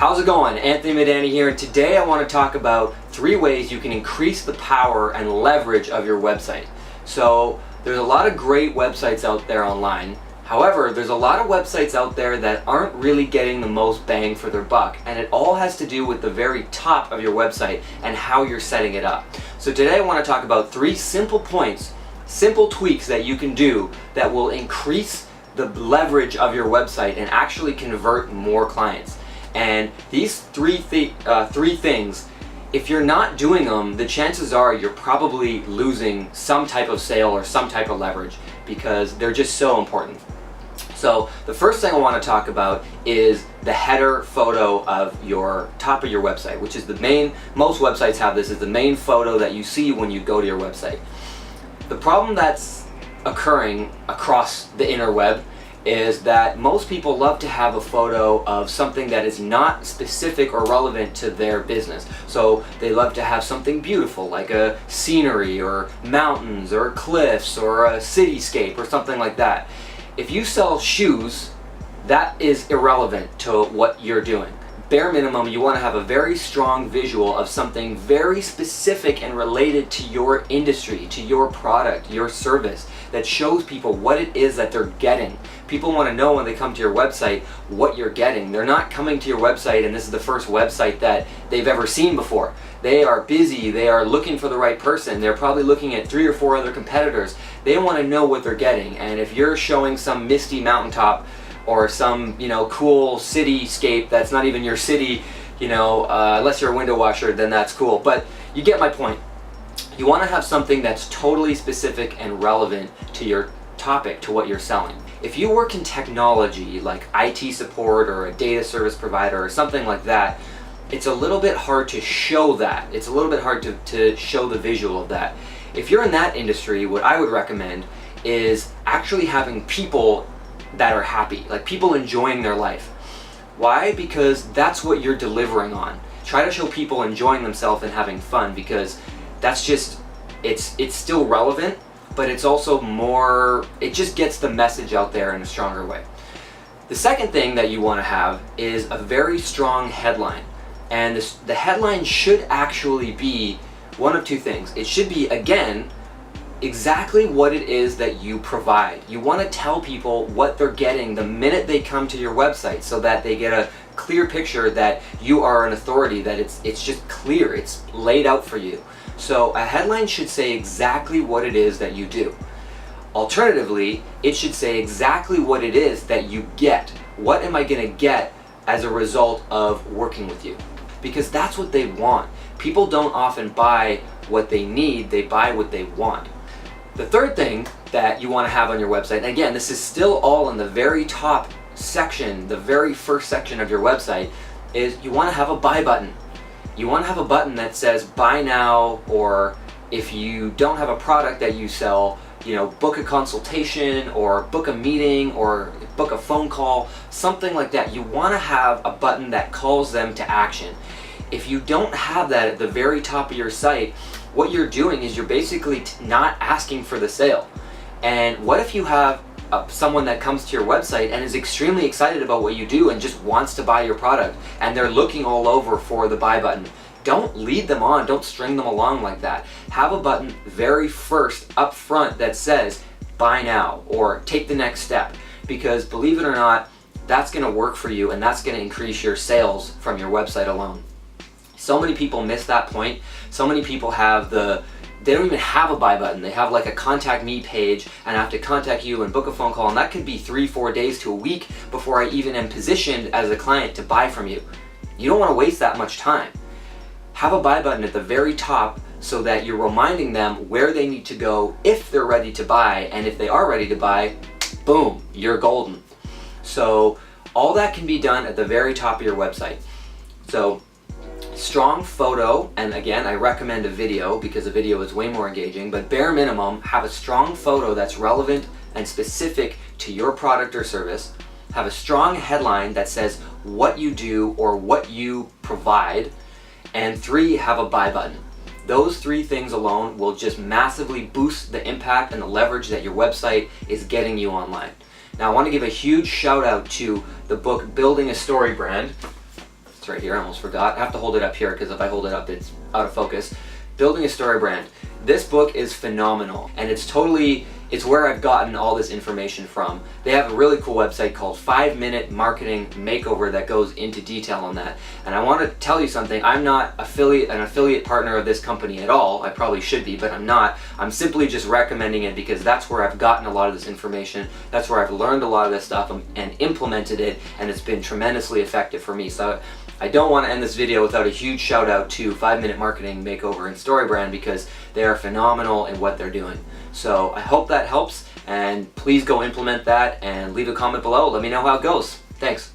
How's it going? Anthony Madani here, and today I want to talk about 3 ways you can increase the power and leverage of your website. So there's a lot of great websites out there online. However, there's a lot of websites out there that aren't really getting the most bang for their buck, and it all has to do with the very top of your website and how you're setting it up. So today I want to talk about 3 simple points, simple tweaks that you can do that will increase the leverage of your website and actually convert more clients. And these three things, if you're not doing them, the chances are you're probably losing some type of sale or some type of leverage because they're just so important. So the first thing I want to talk about is the header photo of your top of your website, which is the main, most websites have this, is the main photo that you see when you go to your website. The problem that's occurring across the interweb is that most people love to have a photo of something that is not specific or relevant to their business. So they love to have something beautiful like a scenery or mountains or cliffs or a cityscape or something like that. If you sell shoes, that is irrelevant to what you're doing. Bare minimum, you want to have a very strong visual of something very specific and related to your industry, to your product, your service, that shows people what it is that they're getting. People want to know when they come to your website what you're getting. They're not coming to your website and this is the first website that they've ever seen before. They are busy, they are looking for the right person, they're probably looking at 3 or 4 other competitors. They want to know what they're getting, and if you're showing some misty mountaintop or some, cool cityscape that's not even your city, unless you're a window washer, then that's cool. But you get my point. You want to have something that's totally specific and relevant to your topic, to what you're selling. If you work in technology, like IT support or a data service provider or something like that, it's a little bit hard to show that. It's a little bit hard to show the visual of that. If you're in that industry, what I would recommend is actually having people that are happy, like people enjoying their life. Why? Because that's what you're delivering on. Try to show people enjoying themselves and having fun, because that's just, it's still relevant, but it's also more, it just gets the message out there in a stronger way. The second thing that you want to have is a very strong headline. And the headline should actually be one of 2 things. It should be, again, exactly what it is that you provide. You want to tell people what they're getting the minute they come to your website, so that they get a clear picture that you are an authority, that it's just clear, it's laid out for you. So a headline should say exactly what it is that you do. Alternatively, it should say exactly what it is that you get. What am I going to get as a result of working with you? Because that's what they want. People don't often buy what they need, they buy what they want. The third thing that you want to have on your website, and again, this is still all in the very top section, the very first section of your website, is you want to have a buy button. You want to have a button that says buy now, or if you don't have a product that you sell, book a consultation or book a meeting or book a phone call, something like that. You want to have a button that calls them to action. If you don't have that at the very top of your site, what you're doing is you're basically not asking for the sale. And what if you have someone that comes to your website and is extremely excited about what you do and just wants to buy your product, and they're looking all over for the buy button? Don't lead them on, don't string them along like that. Have a button very first up front that says buy now or take the next step, because believe it or not, that's going to work for you and that's going to increase your sales from your website alone. So many people miss that point. So many people they don't even have a buy button. They have like a contact me page and I have to contact you and book a phone call, and that could be 3-4 days to a week before I even am positioned as a client to buy from you. You don't want to waste that much time. Have a buy button at the very top so that you're reminding them where they need to go if they're ready to buy, and if they are ready to buy, boom, you're golden. So all that can be done at the very top of your website. So strong photo, and again, I recommend a video because a video is way more engaging, but bare minimum, have a strong photo that's relevant and specific to your product or service. Have a strong headline that says what you do or what you provide. And 3, have a buy button. Those 3 things alone will just massively boost the impact and the leverage that your website is getting you online. Now I want to give a huge shout out to the book Building a Story Brand. It's right here, I almost forgot. I have to hold it up here because if I hold it up, it's out of focus. Building a Story Brand. This book is phenomenal, and it's where I've gotten all this information from. They have a really cool website called 5-Minute Marketing Makeover that goes into detail on that. And I want to tell you something, I'm not an affiliate partner of this company at all. I probably should be, but I'm not. I'm simply just recommending it because that's where I've gotten a lot of this information. That's where I've learned a lot of this stuff and implemented it, and it's been tremendously effective for me. So I don't want to end this video without a huge shout out to 5-Minute Marketing Makeover and Story Brand because they are phenomenal in what they're doing. So I hope that helps, and please go implement that and leave a comment below. Let me know how it goes. Thanks.